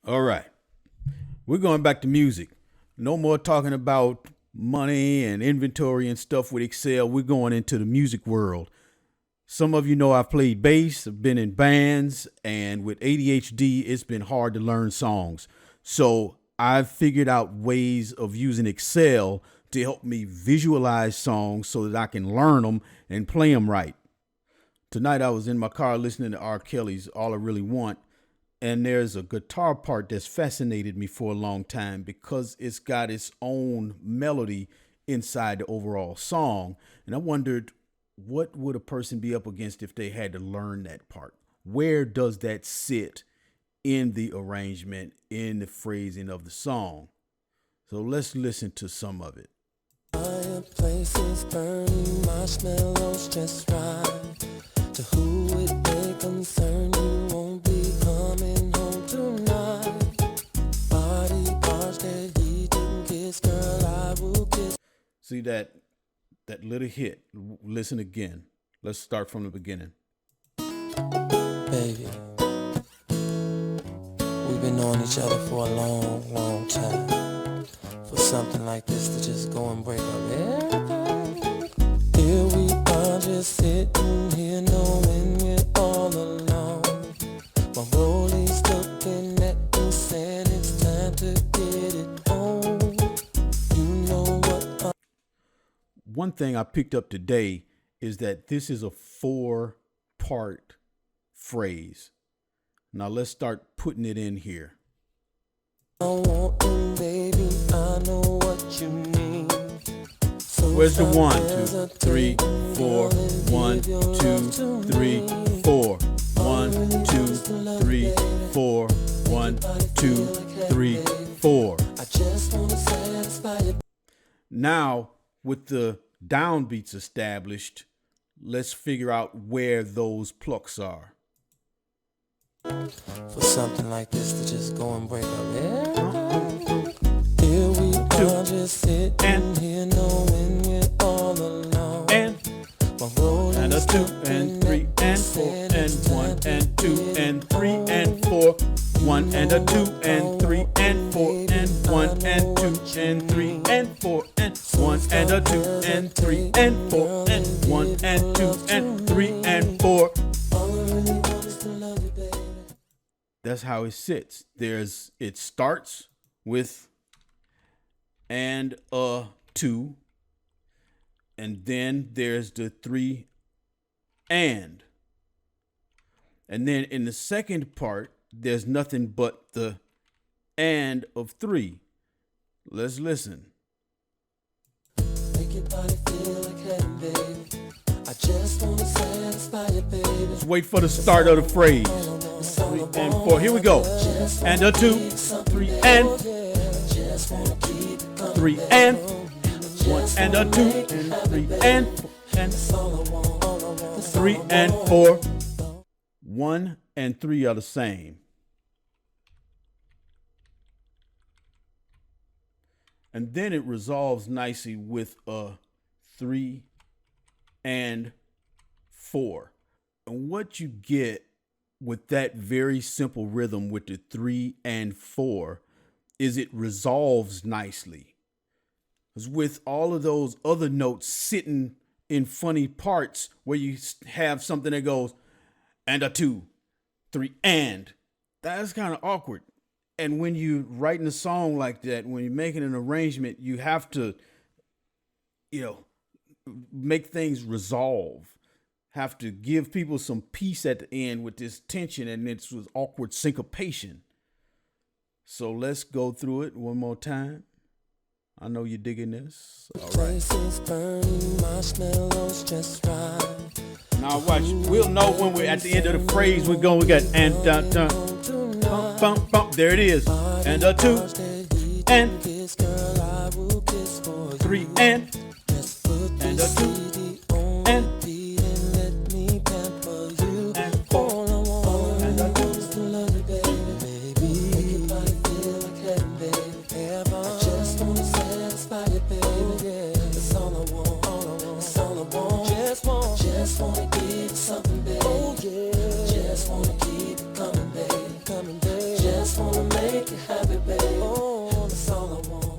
All right. We're going back to music. No more talking about money and inventory and stuff with Excel. We're going into the music world. Some of you know I've played bass, I've been in bands, and with ADHD, it's been hard to learn songs. So I've figured out ways of using Excel to help me visualize songs so that I can learn them and play them right. Tonight I was in my car listening to R. Kelly's All I Really Want, and there's a guitar part that's fascinated me for a long time because it's got its own melody inside the overall song. And I wondered, what would a person be up against if they had to learn that part? Where does that sit in the arrangement, in the phrasing of the song? So let's listen to some of it. Fireplaces burning, marshmallows just right. To who it may concern, you won't be coming home tonight. Body parts that he didn't kiss, girl, I will kiss. See that little hit. Listen again. Let's start from the beginning. Baby, we've been knowing each other for a long, long time. For something like this to just go and break up everything. Here we are just sitting here knowing we're all alone. My rollies looking at me saying it's time to get it on. You know what One thing I picked up today is that this is a 4-part phrase. Now let's start putting it in here. I want, and baby, I know what you need. So where's the 1, 2, 3, 4? 1, 2, 3, 4. 1, 2, 3, 4. 1, 2, 3, 4. I just want to satisfy you. Now, with the downbeats established, let's figure out where those plucks are. For something like this to just go and break up everything. Here we are just sitting here knowing we're all alone. And a 2 and 3 and 4 and 1 and 2 and 3 and 4. 1 and a 2 and 3 and 4 and 1 and 2 and 3 and 4 and 1 and a 2 and 3 and 4 and 1 and 2 and 3 and 4. That's how it sits. It starts with and a 2, and then there's the 3 and then in the second part there's nothing but the and of 3. Let's listen. Make your body feel like heaven, baby. I just want to satisfy you, baby. Let's wait for the start of the phrase. 3 and 4. Here we go. And a 2, 3 and 3 and 1 and a 2 and 3 and 4 and 3 and 4. 1 and 3 are the same. And then it resolves nicely with a 3 and 4. And what you get with that very simple rhythm with the 3 and 4 is it resolves nicely. Because with all of those other notes sitting in funny parts where you have something that goes and a 2, 3 and, that's kind of awkward. And when you're writing a song like that, when you're making an arrangement, you have to, make things resolve. Have to give people some peace at the end with this tension and it's with awkward syncopation. So let's go through it one more time. I know you're digging this. All right. Now watch. We'll know when we're at the end of the phrase. We got and dun dun. Bump, bump, bump. There it is. And a 2 and 3 and a 2 and 4 and a 2. Just wanna give something, baby. Oh yeah. Just wanna keep it coming, baby. Just just wanna make you happy, babe. Oh, that's all I want.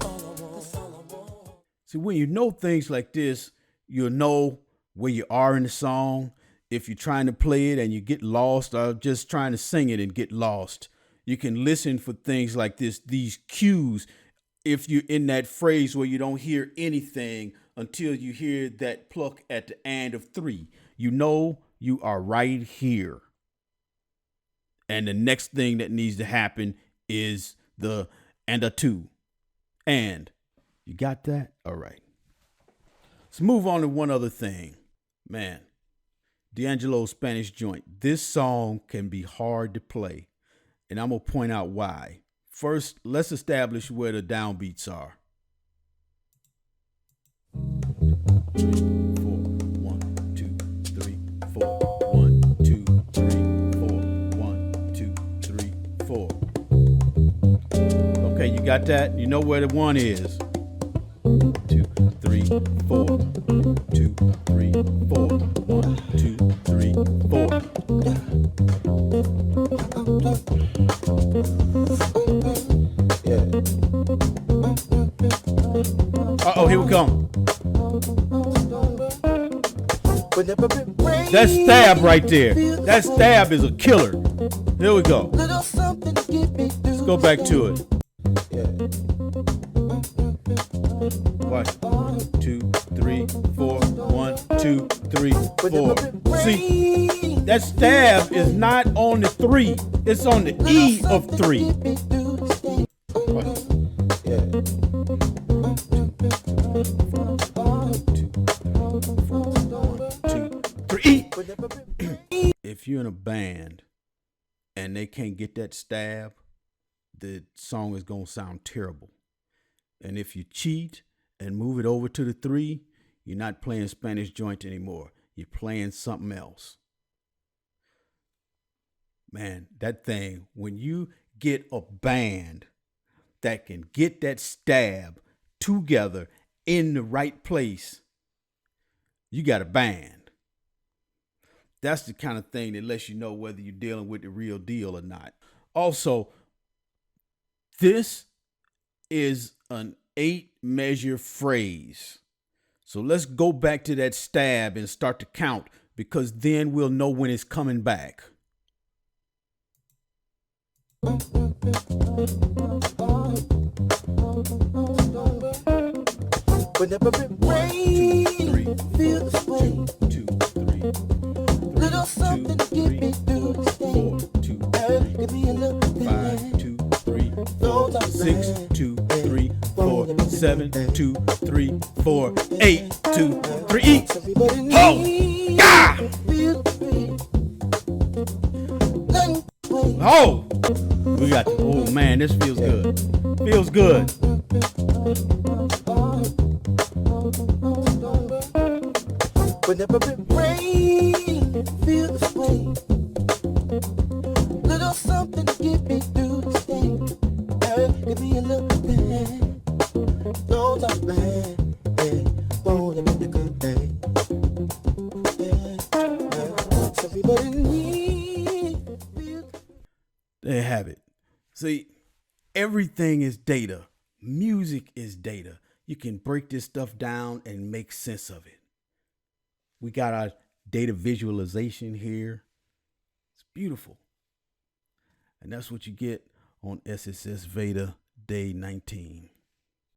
That's all I want. See, when you know things like this, you'll know where you are in the song. If you're trying to play it and you get lost, or just trying to sing it and get lost, you can listen for things like this, these cues. If you're in that phrase where you don't hear anything until you hear that pluck at the end of 3, you know you are right here. And the next thing that needs to happen is the and a 2. And you got that? All right. Let's move on to one other thing. Man, D'Angelo's Spanish Joint. This song can be hard to play, and I'm going to point out why. First, let's establish where the downbeats are. 3, 4, 1, 2, 3, 4, 1, 2, 3, 4, 1, 2, 3, 4. Okay, you got that? You know where the 1 is. 2, 3, 4, 2, 3, 4, 1, 2, 3, 4. Uh-oh, here we come. That stab right there. That stab is a killer. Here we go. Let's go back to it. 1, 2, 3, 4. 1, 2, 3, 4. See, that stab is not on the 3. It's on the E of 3. 3. If you're in a band and they can't get that stab, the song is going to sound terrible. And if you cheat and move it over to the 3, you're not playing Spanish Joint anymore. You're playing something else. Man, that thing, when you get a band that can get that stab together in the right place, you got a band. That's the kind of thing that lets you know whether you're dealing with the real deal or not. Also, this is an 8-measure phrase. So let's go back to that stab and start to count, because then we'll know when it's coming back. 1, 2, 3, 4, 2, 3. Little something to get me through the day. 4, 2, 3, 5, 2, 3, 4, 6, 2, 3, 4, 7, 2, 3, 4, 8, 2, 3, eat. Oh! Ah! Oh! We got, oh man, this feels good. Feels good. Whenever it rains, feel the way. Little something to get me through the day. Give me a little bit. Don't talk bad. Won't let me make a good day. Everybody needs. There you have it. See, everything is data. Music is data. You can break this stuff down and make sense of it. We got our data visualization here. It's beautiful. And that's what you get on SSSVEDA Day 19.